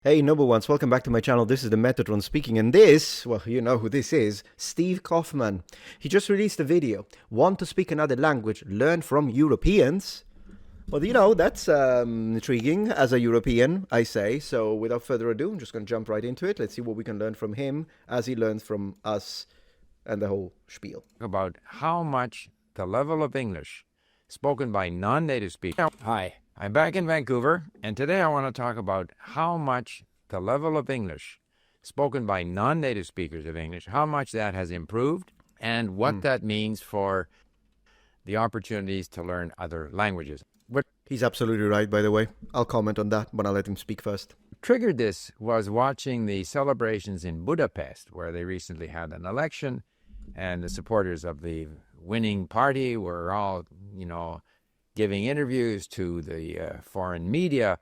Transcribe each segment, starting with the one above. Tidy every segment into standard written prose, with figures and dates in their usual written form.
Hey, number ones, welcome back to my channel. This is the Metatron speaking, and this, well, you know who this is, Steve Kaufmann. He just released a video. Want to speak another language, learn from Europeans? Well, you know, that's intriguing as a European, I say. So without further ado, I'm just going to jump right into it. Let's see what we can learn from him as he learns from us and the whole spiel. About how much the level of English spoken by non-native speakers. Hi, I'm back in Vancouver, and today I want to talk about how much the level of English spoken by non-native speakers of English, how much that has improved, and what that means for the opportunities to learn other languages. What He's absolutely right, by the way. I'll comment on that, but I'll let him speak first. triggered this was watching the celebrations in Budapest, where they recently had an election, and the supporters of the winning party were all, giving interviews to the foreign media.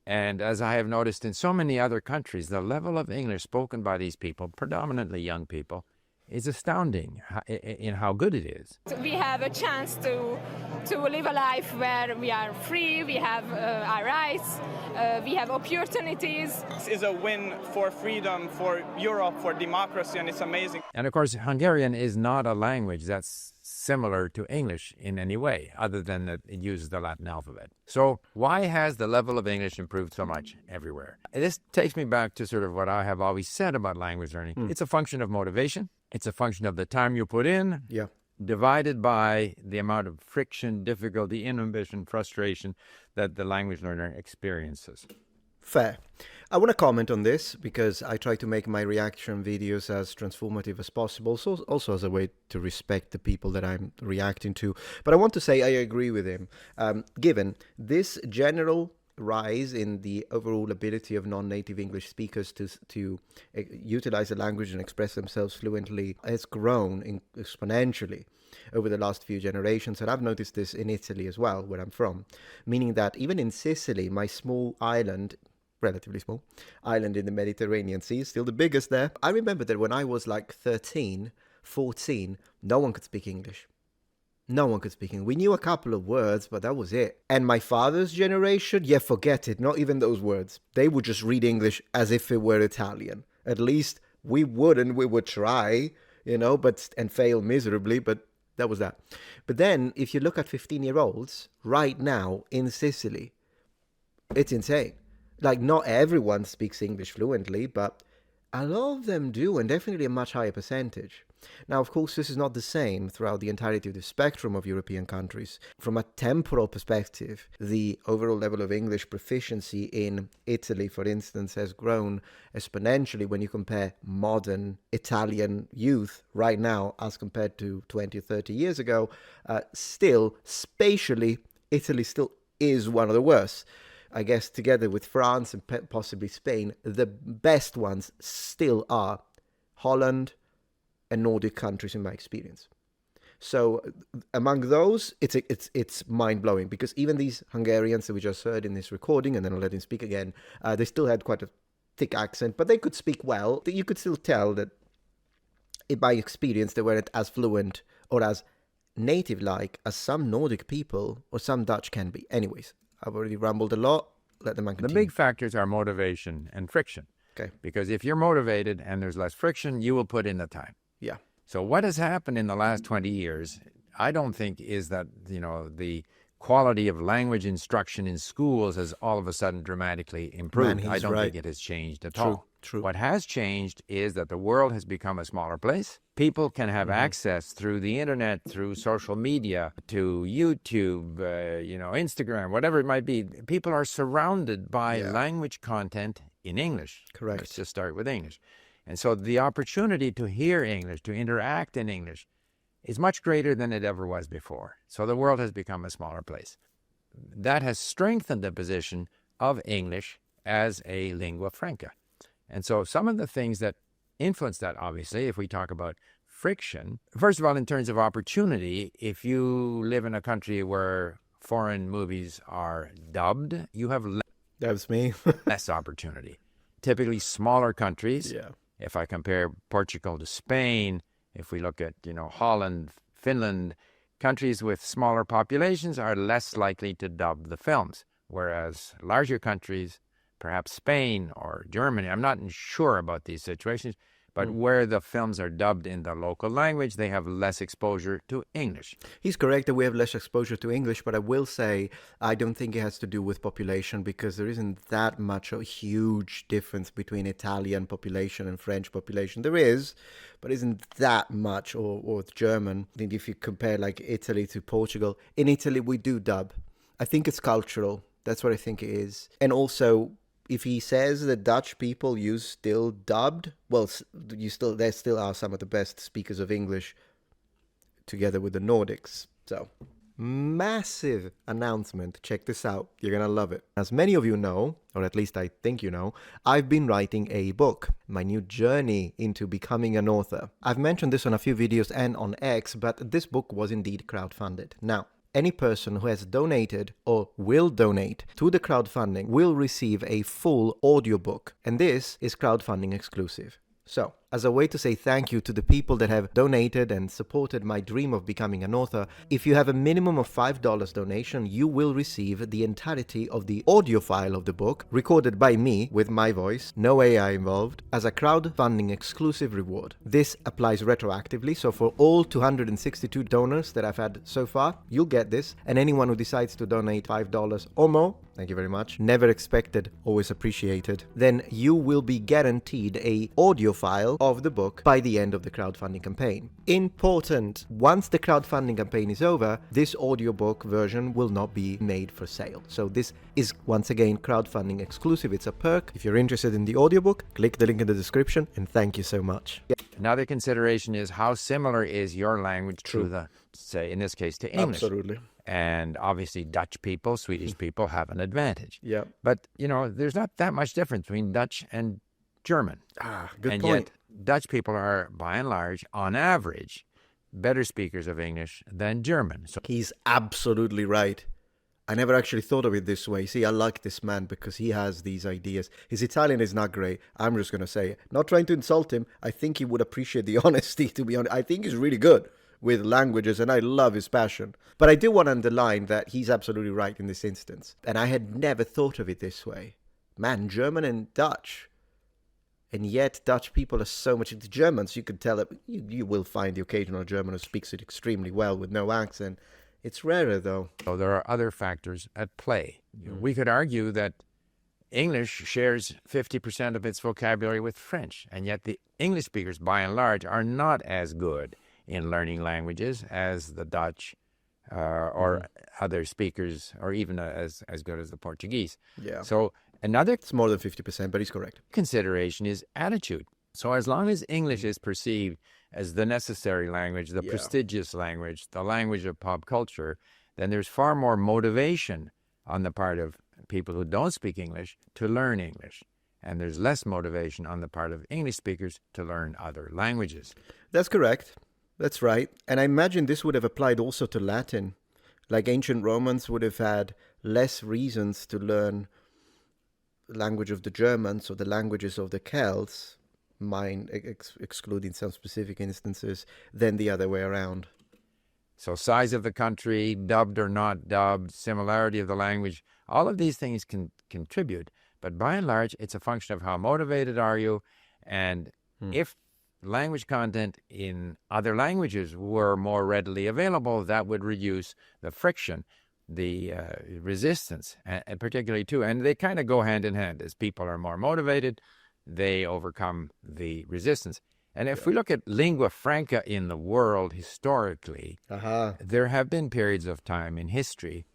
And as I have noticed in so many other countries, the level of English spoken by these people, predominantly young people, is astounding in how good it is. We have a chance to live a life where we are free, we have our rights, we have opportunities. This is a win for freedom, for Europe, for democracy, and it's amazing. And of course, Hungarian is not a language that's similar to English in any way, other than that it uses the Latin alphabet. So why has the level of English improved so much everywhere? This takes me back to sort of what I have always said about language learning. It's a function of motivation. It's a function of the time you put in, divided by the amount of friction, difficulty, inhibition, frustration that the language learner experiences. Fair. I want to comment on this because I try to make my reaction videos as transformative as possible, so also as a way to respect the people that I'm reacting to. But I want to say I agree with him. Given this general rise in the overall ability of non-native English speakers to utilize the language and express themselves fluently has grown exponentially over the last few generations. And I've noticed this in Italy as well, where I'm from, meaning that even in Sicily, my small island, relatively small island in the Mediterranean Sea, still the biggest there. I remember that when I was like 13, 14, no one could speak English. No one could speak English. We knew a couple of words, but that was it. And my father's generation, forget it. Not even those words. They would just read English as if it were Italian. At least we wouldn't. We would try, and fail miserably, but that was that. But then if you look at 15-year-olds right now in Sicily, it's insane. Like, not everyone speaks English fluently, but a lot of them do, and definitely a much higher percentage. Now, of course, this is not the same throughout the entirety of the spectrum of European countries. From a temporal perspective, the overall level of English proficiency in Italy, for instance, has grown exponentially when you compare modern Italian youth right now as compared to 20 or 30 years ago. Still, spatially, Italy still is one of the worst. I guess together with France and possibly Spain, the best ones still are Holland and Nordic countries in my experience. So among those, it's mind-blowing, because even these Hungarians that we just heard in this recording, and then I'll let him speak again, they still had quite a thick accent, but they could speak well. You could still tell that in my experience they weren't as fluent or as native-like as some Nordic people or some Dutch can be. Anyways, I've already rambled a lot. Let the man continue. The big factors are motivation and friction. Okay. Because if you're motivated and there's less friction, you will put in the time. Yeah. So what has happened in the last 20 years, I don't think is that, the quality of language instruction in schools has all of a sudden dramatically improved. I don't think it has changed at all. True. What has changed is that the world has become a smaller place. People can have access through the internet, through social media, to YouTube, Instagram, whatever it might be. People are surrounded by language content in English. Correct. Let's just start with English. And so the opportunity to hear English, to interact in English, is much greater than it ever was before. So the world has become a smaller place. That has strengthened the position of English as a lingua franca. And so some of the things that influence that, obviously, if we talk about friction, first of all, in terms of opportunity, if you live in a country where foreign movies are dubbed, you have That's me. less opportunity. Typically smaller countries. Yeah. If I compare Portugal to Spain, if we look at, Holland, Finland, countries with smaller populations are less likely to dub the films, whereas larger countries, perhaps Spain or Germany. I'm not sure about these situations, but where the films are dubbed in the local language, they have less exposure to English. He's correct that we have less exposure to English, but I will say I don't think it has to do with population, because there isn't that much a huge difference between Italian population and French population. There is, but isn't that much, or with German. I think if you compare like Italy to Portugal, in Italy we do dub. I think it's cultural. That's what I think it is. And also, if he says that Dutch people use still dubbed, well, there still are some of the best speakers of English together with the Nordics. So, massive announcement. Check this out. You're going to love it. As many of you know, or at least I think you know, I've been writing a book, my new journey into becoming an author. I've mentioned this on a few videos and on X, but this book was indeed crowdfunded. Now, any person who has donated or will donate to the crowdfunding will receive a full audiobook, and this is crowdfunding exclusive. So, as a way to say thank you to the people that have donated and supported my dream of becoming an author, if you have a minimum of $5 donation, you will receive the entirety of the audio file of the book, recorded by me with my voice, no AI involved, as a crowdfunding exclusive reward. This applies retroactively, so for all 262 donors that I've had so far, you'll get this, and anyone who decides to donate $5 or more, thank you very much, never expected, always appreciated, then you will be guaranteed a audio file of the book by the end of the crowdfunding campaign. Important, once the crowdfunding campaign is over, this audiobook version will not be made for sale. So this is, once again, crowdfunding exclusive. It's a perk. If you're interested in the audiobook, click the link in the description, and thank you so much. Another consideration is how similar is your language to the, say, in this case, to English. Absolutely. And obviously Dutch people, Swedish people have an advantage. Yeah. But, there's not that much difference between Dutch and German. Good point. Yet Dutch people are, by and large, on average, better speakers of English than German. So He's absolutely right. I never actually thought of it this way. See, I like this man because he has these ideas. His Italian is not great. I'm just going to say it. Not trying to insult him. I think he would appreciate the honesty, to be honest. I think he's really good with languages, and I love his passion. But I do want to underline that he's absolutely right in this instance. And I had never thought of it this way. Man, German and Dutch. And yet Dutch people are so much into German, so you could tell that you will find the occasional German who speaks it extremely well with no accent. It's rarer, though. So there are other factors at play. We could argue that English shares 50% of its vocabulary with French, and yet the English speakers, by and large, are not as good in learning languages as the Dutch or other speakers, or even as good as the Portuguese. Yeah. So another It's more than 50%, but he's correct. consideration is attitude. So as long as English is perceived as the necessary language, the prestigious language, the language of pop culture, then there's far more motivation on the part of people who don't speak English to learn English. And there's less motivation on the part of English speakers to learn other languages. That's correct. That's right. And I imagine this would have applied also to Latin. Like ancient Romans would have had less reasons to learn the language of the Germans or the languages of the Celts, excluding some specific instances, than the other way around. So size of the country, dubbed or not dubbed, similarity of the language, all of these things can contribute. But by and large, it's a function of how motivated are you. And if language content in other languages were more readily available, that would reduce the friction, the resistance, and particularly too. And they kind of go hand in hand. As people are more motivated, they overcome the resistance. And if we look at lingua franca in the world historically, there have been periods of time in history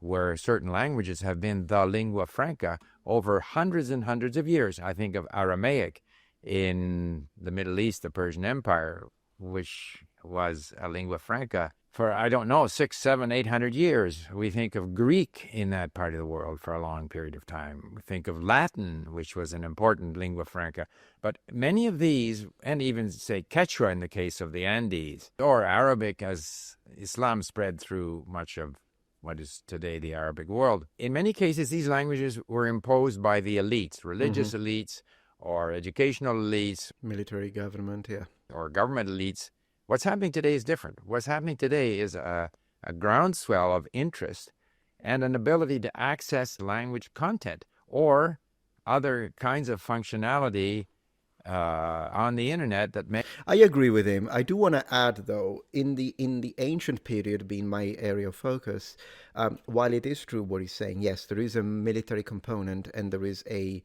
where certain languages have been the lingua franca over hundreds and hundreds of years. I think of Aramaic in the Middle East, the Persian Empire, which was a lingua franca for, 600, 700, 800 years. We think of Greek in that part of the world for a long period of time. We think of Latin, which was an important lingua franca. But many of these, and even say Quechua in the case of the Andes, or Arabic as Islam spread through much of what is today the Arabic world. In many cases, these languages were imposed by the elites, religious elites, or educational elites. Military government, or government elites. What's happening today is different. What's happening today is a groundswell of interest and an ability to access language content, or other kinds of functionality on the internet that may. I agree with him. I do want to add, though, in the ancient period being my area of focus, while it is true what he's saying, yes, there is a military component and there is a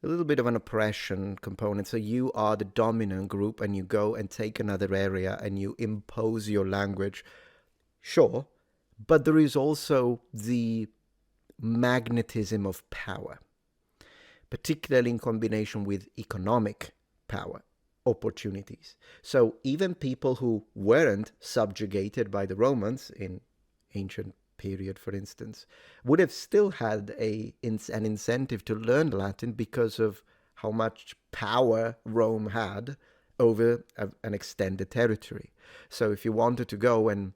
little bit of an oppression component. So you are the dominant group and you go and take another area and you impose your language. Sure, but there is also the magnetism of power, particularly in combination with economic power, opportunities. So even people who weren't subjugated by the Romans in ancient period, for instance, would have still had an incentive to learn Latin because of how much power Rome had over an extended territory. So if you wanted to go and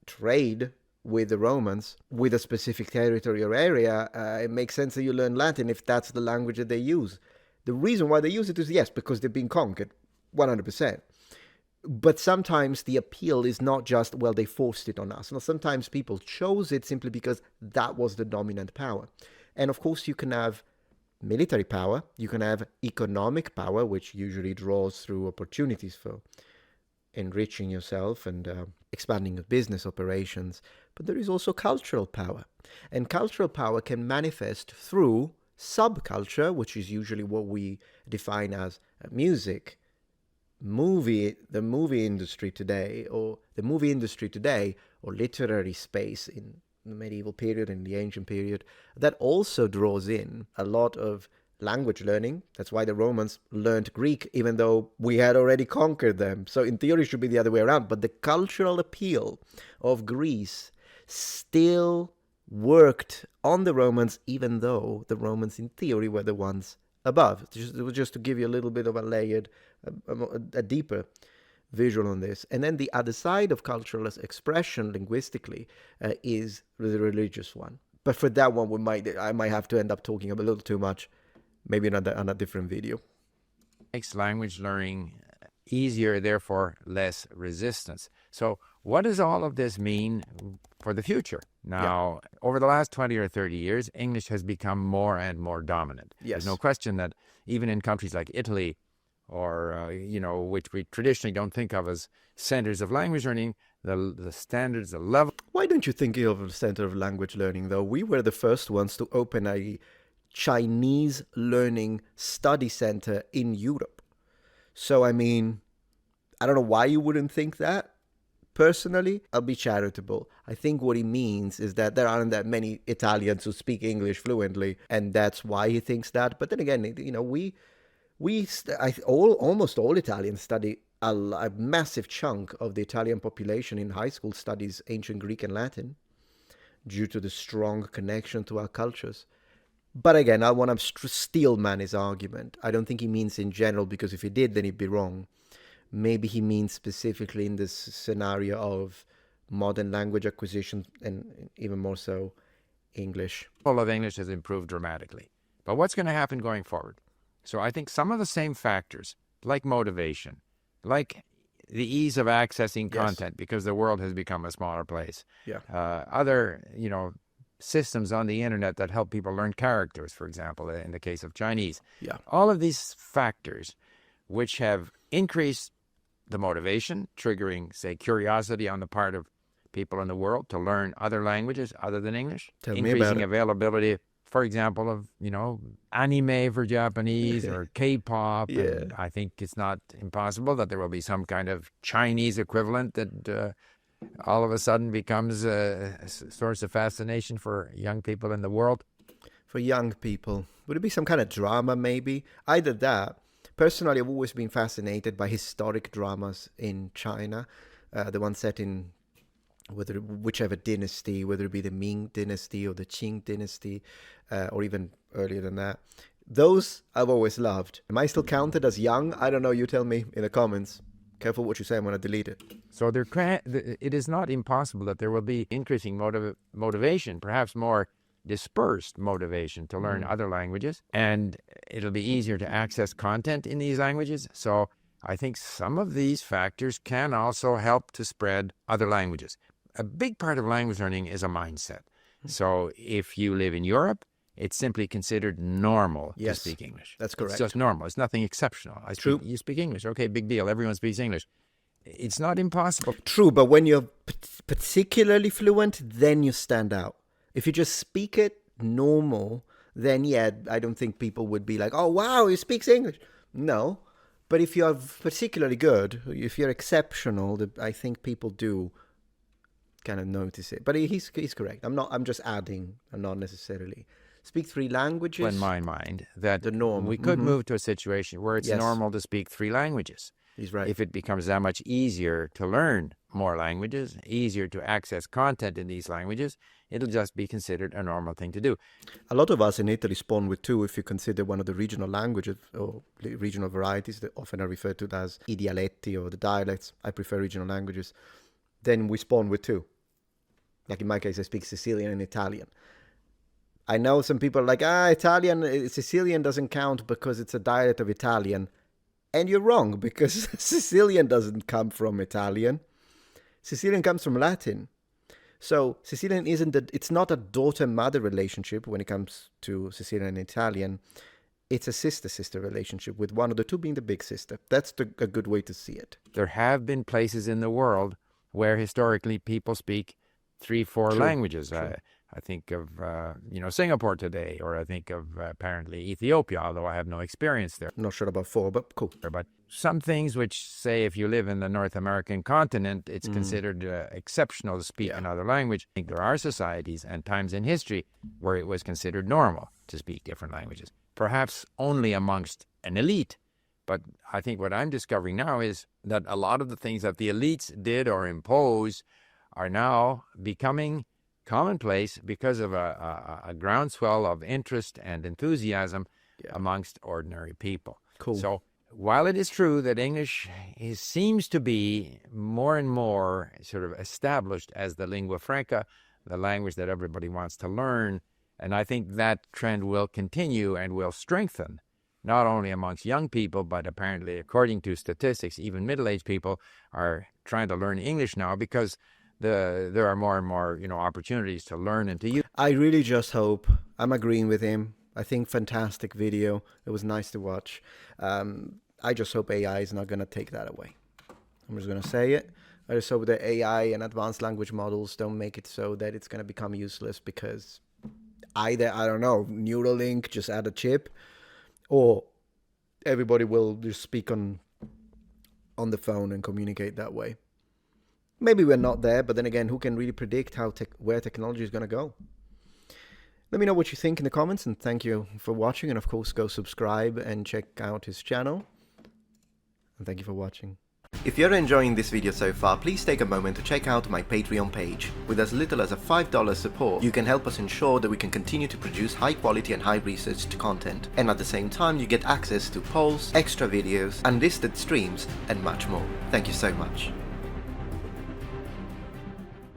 trade with the Romans with a specific territory or area, it makes sense that you learn Latin if that's the language that they use. The reason why they use it is, yes, because they've been conquered, 100%. But sometimes the appeal is not just, well, they forced it on us. No, sometimes people chose it simply because that was the dominant power. And of course, you can have military power, you can have economic power, which usually draws through opportunities for enriching yourself and expanding your business operations. But there is also cultural power. And cultural power can manifest through subculture, which is usually what we define as music, the movie industry today, or literary space in the medieval period and the ancient period, that also draws in a lot of language learning. That's why the Romans learned Greek, even though we had already conquered them. So in theory, it should be the other way around. But the cultural appeal of Greece still worked on the Romans, even though the Romans in theory were the ones above. Just to give you a little bit of a layered, a deeper visual on this. And then the other side of cultural expression linguistically is the religious one. But for that one, I might have to end up talking a little too much, maybe on a different video. Makes language learning easier, therefore less resistance. So what does all of this mean for the future? Now, over the last 20 or 30 years, English has become more and more dominant. Yes. There's no question that even in countries like Italy, or, which we traditionally don't think of as centers of language learning, the standards, the level. Why don't you think of a center of language learning, though? We were the first ones to open a Chinese learning study center in Europe. So, I mean, I don't know why you wouldn't think that. Personally, I'll be charitable. I think what he means is that there aren't that many Italians who speak English fluently, and that's why he thinks that. But then again, almost all Italians study, a massive chunk of the Italian population in high school studies ancient Greek and Latin due to the strong connection to our cultures. But again, I want to steel man his argument. I don't think he means in general, because if he did, then he'd be wrong. Maybe he means specifically in this scenario of modern language acquisition, and even more so English. The level of English has improved dramatically. But what's going to happen going forward? So I think some of the same factors, like motivation, like the ease of accessing content, because the world has become a smaller place. Other, systems on the internet that help people learn characters, for example, in the case of Chinese. All of these factors, which have increased the motivation, triggering, say, curiosity on the part of people in the world to learn other languages other than English. Increasing availability, for example, of, anime for Japanese or K-pop. And I think it's not impossible that there will be some kind of Chinese equivalent that all of a sudden becomes a source of fascination for young people in the world. For young people. Would it be some kind of drama, maybe? Either that. Personally, I've always been fascinated by historic dramas in China, the ones set in whichever dynasty, whether it be the Ming dynasty or the Qing dynasty, or even earlier than that. Those I've always loved. Am I still counted as young? I don't know. You tell me in the comments. Careful what you say. I'm going to delete it. So it is not impossible that there will be increasing motivation, perhaps more dispersed motivation to learn other languages, and it'll be easier to access content in these languages. So I think some of these factors can also help to spread other languages. A big part of language learning is a mindset. So if you live in Europe It's simply considered normal to Yes, speak English. that's correct. It's just normal. It's nothing exceptional. True. You speak English. Okay, big deal. Everyone speaks English. It's not impossible. True, but when you're particularly fluent, then you stand out. If you just speak it normal, then yeah, I don't think people would be like, oh, wow, he speaks English. No, but if you're particularly good, if you're exceptional, I think people do kind of notice it. But he's correct. I'm just adding, and not necessarily. Speak 3 languages. In my mind, that the norm. we could move to a situation where it's Yes. normal to speak 3 languages. He's right. If it becomes that much easier to learn more languages, easier to access content in these languages, it'll just be considered a normal thing to do. A lot of us in Italy spawn with 2 if you consider one of the regional languages or the regional varieties that often are referred to as I dialetti or the dialects. I prefer regional languages. Then we spawn with 2. Like in my case, I speak Sicilian and Italian. I know some people are like, Italian, Sicilian doesn't count because it's a dialect of Italian. And you're wrong, because Sicilian doesn't come from Italian. Sicilian comes from Latin. So Sicilian it's not a daughter-mother relationship when it comes to Sicilian and Italian. It's a sister-sister relationship, with one of the 2 being the big sister. That's a good way to see it. There have been places in the world where historically people speak 3, 4 True. languages. True. I think of Singapore today, or I think of apparently Ethiopia, although I have no experience there. I'm not sure about 4, but cool. But some things which say if you live in the North American continent, it's considered exceptional to speak another language. I think there are societies and times in history where it was considered normal to speak different languages, perhaps only amongst an elite. But I think what I'm discovering now is that a lot of the things that the elites did or imposed are now becoming commonplace because of a groundswell of interest and enthusiasm amongst ordinary people. Cool. So while it is true that English seems to be more and more sort of established as the lingua franca, the language that everybody wants to learn, and I think that trend will continue and will strengthen, not only amongst young people, but apparently, according to statistics, even middle-aged people are trying to learn English now because there are more and more, opportunities to learn and to use. I really just hope, I'm agreeing with him. I think fantastic video. It was nice to watch. I just hope AI is not going to take that away. I'm just going to say it. I just hope that AI and advanced language models don't make it so that it's going to become useless because either, I don't know, Neuralink, just add a chip, or everybody will just speak on the phone and communicate that way. Maybe we're not there, but then again, who can really predict where technology is going to go? Let me know what you think in the comments, and thank you for watching. And of course, go subscribe and check out his channel. And thank you for watching. If you're enjoying this video so far, please take a moment to check out my Patreon page. With as little as a $5 support, you can help us ensure that we can continue to produce high quality and high researched content. And at the same time, you get access to polls, extra videos, unlisted streams, and much more. Thank you so much.